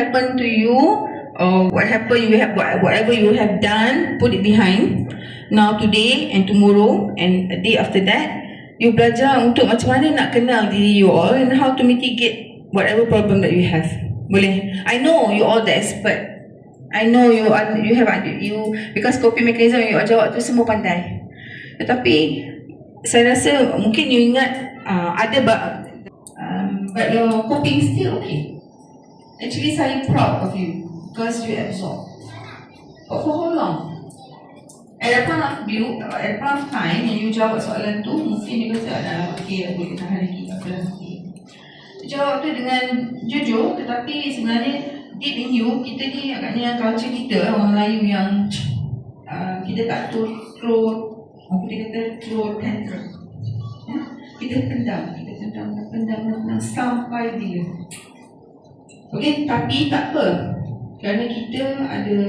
happened to you, or what happened, you have whatever you have done, put it behind. Now today and tomorrow and a day after that, you belajar untuk macam mana nak kenal diri you all and how to mitigate whatever problem that you have. Boleh? I know you all the expert. I know you because coping mechanism you jawab tu semua pandai. Tetapi saya rasa mungkin you ingat ada but your coping still okay. Actually saya proud of you because you absorb. But for how long? At a point of time yang you jawab soalan tu, mungkin you kata okay, aku boleh tahan lagi, apa lagi. Jawab tu dengan jujur, tetapi sebenarnya deep in you, kita ni agaknya culture kita orang Melayu yang kita tak throw tantrum. Kita pendam sampai dia. Okay, tapi tak apa, kerana kita ada